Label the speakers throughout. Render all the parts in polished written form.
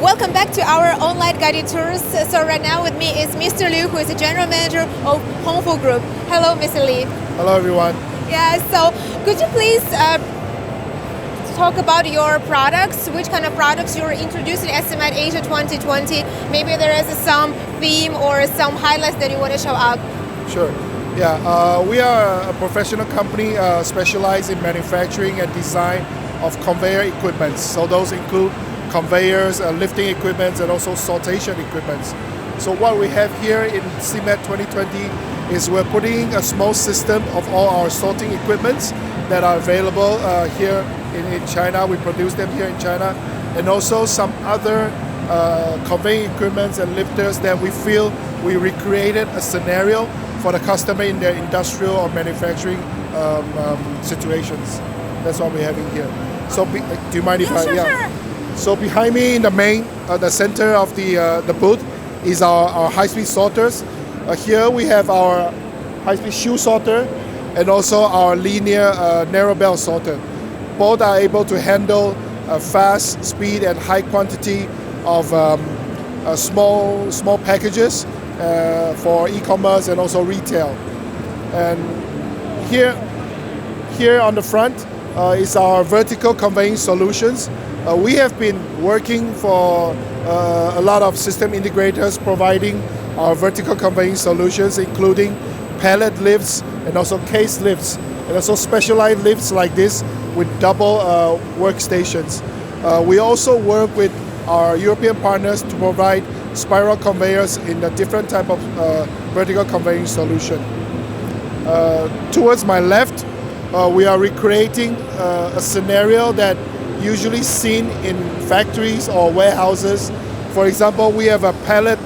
Speaker 1: Welcome back to our online guided tours. So right now with me is Mr. Liu, who is the General Manager of Hongfu Group. Hello, Mr. Li.
Speaker 2: Hello, everyone.
Speaker 1: Yeah, so could you please talk about your products, which kind of products you're introducing at CeMAT Asia 2020? Maybe there is some theme or some highlights that you want to show up.
Speaker 2: Sure. Yeah, we are a professional company specialized in manufacturing and design of conveyor equipment. So those include conveyors, lifting equipment, and also sortation equipment. So what we have here in CeMAT 2020 is we're putting a small system of all our sorting equipments that are available here in China. We produce them here in China, and also some other conveying equipments and lifters that we feel we recreated a scenario for the customer in their industrial or manufacturing situations. That's what we're having here. So, do you mind if
Speaker 1: Sure.
Speaker 2: So behind me in the main, the center of the booth is our high-speed sorters. Here we have our high-speed shoe sorter and also our linear narrow bell sorter. Both are able to handle fast speed and high quantity of small packages for e-commerce and also retail. And here on the front is our vertical conveying solutions. We have been working for a lot of system integrators providing our vertical conveying solutions, including pallet lifts and also case lifts, and also specialized lifts like this with double workstations. We also work with our European partners to provide spiral conveyors in a different type of vertical conveying solution. Towards my left, we are recreating a scenario that usually seen in factories or warehouses. For example, we have a pallet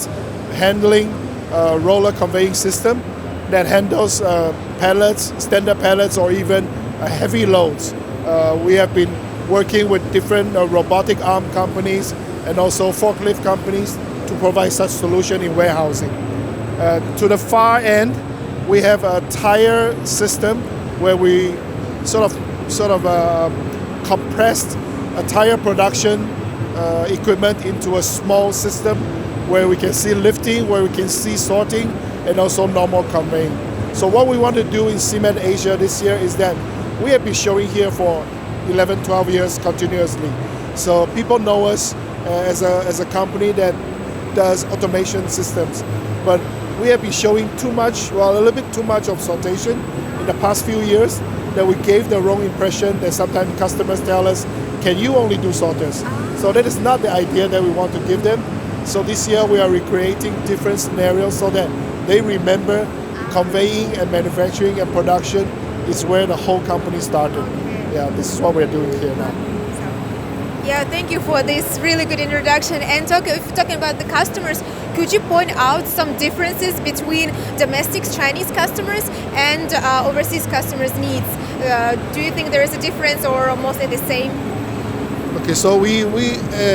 Speaker 2: handling roller conveying system that handles pallets, standard pallets, or even heavy loads. We have been working with different robotic arm companies and also forklift companies to provide such solution in warehousing. To the far end, we have a tire system where we sort of compressed a tire production equipment into a small system where we can see lifting, where we can see sorting, and also normal conveying. So what we want to do in CeMAT Asia this year is that we have been showing here for 11, 12 years continuously. So people know us as a company that does automation systems. But we have been showing a little bit too much of sortation in the past few years, that we gave the wrong impression that sometimes customers tell us, can you only do sorters? So that is not the idea that we want to give them. So this year we are recreating different scenarios so that they remember conveying and manufacturing and production is where the whole company started. Yeah, this is what we're doing here now.
Speaker 1: Yeah, thank you for this really good introduction. And talking about the customers, could you point out some differences between domestic Chinese customers and overseas customers' needs? Do you think there is a difference or mostly the same?
Speaker 2: Okay, so we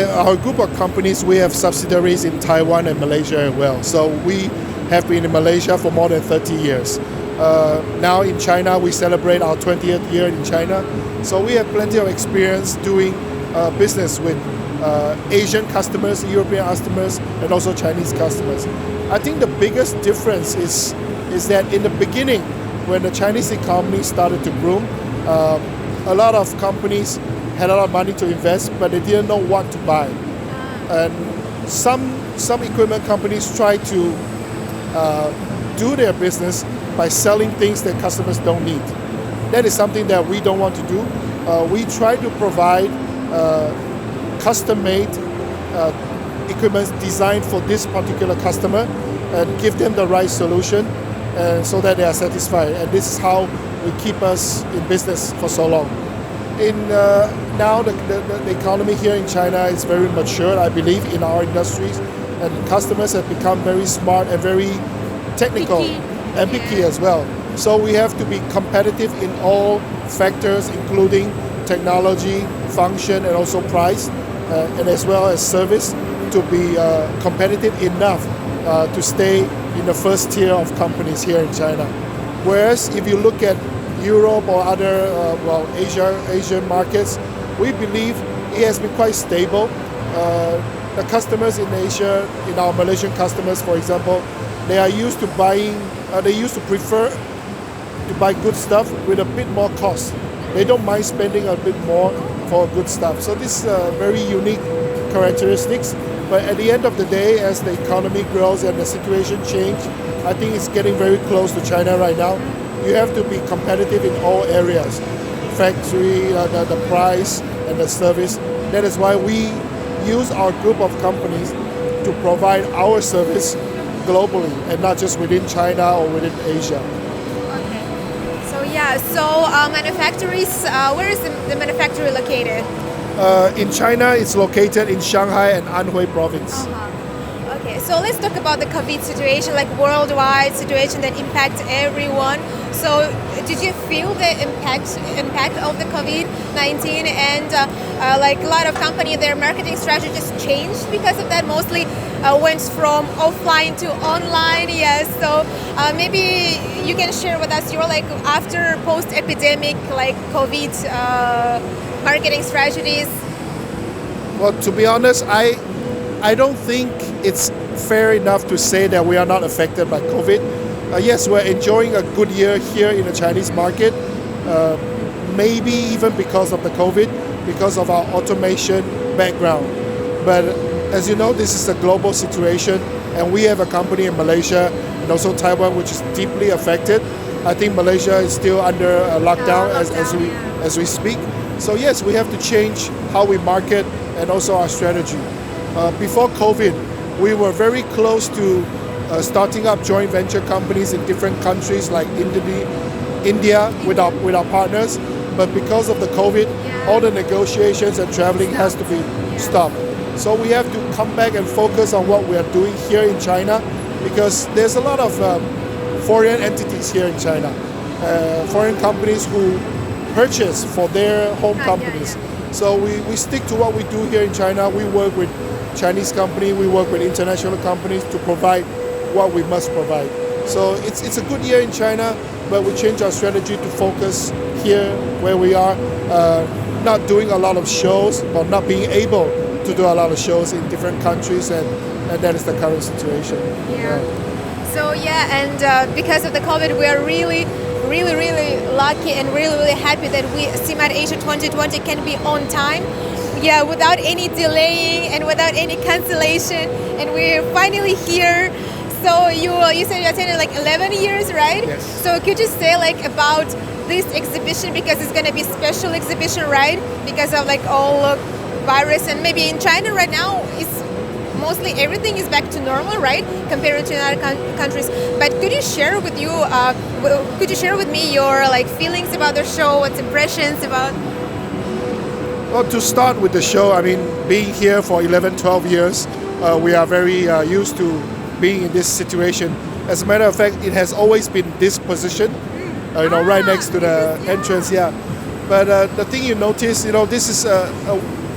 Speaker 2: our group of companies, we have subsidiaries in Taiwan and Malaysia as well. So we have been in Malaysia for more than 30 years. Now in China, we celebrate our 20th year in China. So we have plenty of experience doing business with Asian customers, European customers, and also Chinese customers. I think the biggest difference is that in the beginning, when the Chinese economy started to boom, a lot of companies had a lot of money to invest, but they didn't know what to buy. And some equipment companies try to do their business by selling things that customers don't need. That is something that we don't want to do. We try to provide custom-made equipment designed for this particular customer and give them the right solution so that they are satisfied. And this is how we keep us in business for so long. Now the economy here in China is very mature, I believe, in our industries, and customers have become very smart and very technical and picky as well. So we have to be competitive in all factors, including technology, function, and also price, and as well as service, to be competitive enough to stay in the first tier of companies here in China. Whereas if you look at Europe or other Asian markets, we believe it has been quite stable. the customers in Asia, in our Malaysian customers, for example, they are used to buying. They used to prefer to buy good stuff with a bit more cost. They don't mind spending a bit more for good stuff. So this is very unique characteristics. But at the end of the day, as the economy grows and the situation changes, I think it's getting very close to China right now. You have to be competitive in all areas. Factory, the price and the service. That is why we use our group of companies to provide our service globally and not just within China or within Asia.
Speaker 1: Manufacturers, where is the manufacturer located?
Speaker 2: In China, it's located in Shanghai and Anhui province.
Speaker 1: Okay, so let's talk about the COVID situation, like worldwide situation that impacts everyone. So did you feel the impact of the COVID-19 and like a lot of companies, their marketing strategies changed because of that, mostly went from offline to online? Yes, so maybe you can share with us your like after post-epidemic like COVID marketing strategies.
Speaker 2: Well, to be honest, I don't think it's fair enough to say that we are not affected by COVID. Yes, we're enjoying a good year here in the Chinese market, maybe even because of the COVID, because of our automation background. But as you know, this is a global situation, and we have a company in Malaysia and also Taiwan which is deeply affected. I think Malaysia is still under a lockdown as we speak. So yes, we have to change how we market and also our strategy. Before COVID, we were very close to starting up joint venture companies in different countries like India with our partners. But because of the COVID, all the negotiations and traveling has to be stopped. So we have to come back and focus on what we are doing here in China, because there's a lot of foreign entities here in China, foreign companies who purchase for their home companies. So we stick to what we do here in China. We work with Chinese companies, we work with international companies to provide what we must provide. So it's a good year in China, but we change our strategy to focus here where we are, not doing a lot of shows or not being able to do a lot of shows in different countries, and that is the current situation.
Speaker 1: So and because of the COVID, we are really lucky and really happy that CeMAT Asia 2020 can be on time. Without any delaying and without any cancellation, and we're finally here. So you said you attended like 11 years, right?
Speaker 2: Yes.
Speaker 1: So could you say like about this exhibition, because it's going to be a special exhibition, right? Because of like all virus, and maybe in China right now it's mostly everything is back to normal, right? Compared to other countries. But could you share with me your like feelings about the show? What's impressions about?
Speaker 2: Well, to start with the show, I mean, being here for 11, 12 years, we are very used to being in this situation. As a matter of fact, it has always been this position, right next to the entrance. But the thing you notice, this is,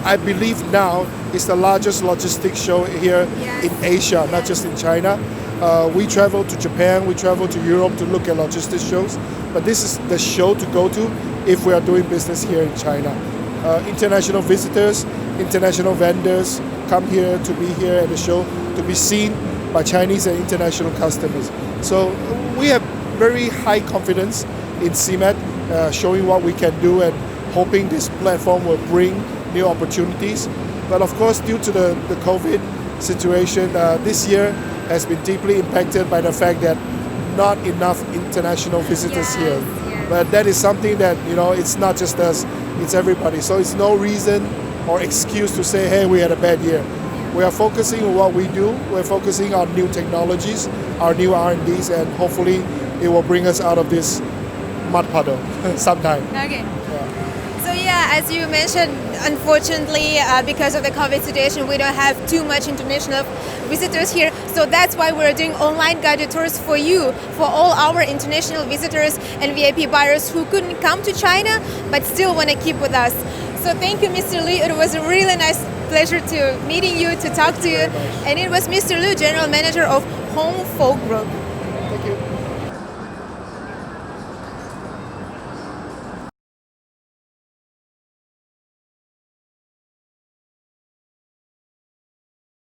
Speaker 2: I believe now, is the largest logistics show here in Asia, not just in China. We travel to Japan, we travel to Europe to look at logistics shows, but this is the show to go to if we are doing business here in China. International visitors, international vendors come here to be here at the show, to be seen by Chinese and international customers. So we have very high confidence in CeMAT, showing what we can do and hoping this platform will bring new opportunities. But of course, due to the COVID situation, this year has been deeply impacted by the fact that not enough international visitors here. But that is something that, it's not just us, it's everybody. So it's no reason or excuse to say, hey, we had a bad year. We are focusing on what we do. We're focusing on new technologies, our new R&Ds, and hopefully it will bring us out of this mud puddle sometime.
Speaker 1: Okay. So as you mentioned, unfortunately, because of the COVID situation, we don't have too much international visitors here. So that's why we're doing online guided tours for you, for all our international visitors and VIP buyers who couldn't come to China, but still want to keep with us. So thank you, Mr. Liu. It was a really nice pleasure to meeting you, to talk to you. And it was Mr. Liu, General Manager of Home Folk Group.
Speaker 2: Thank you.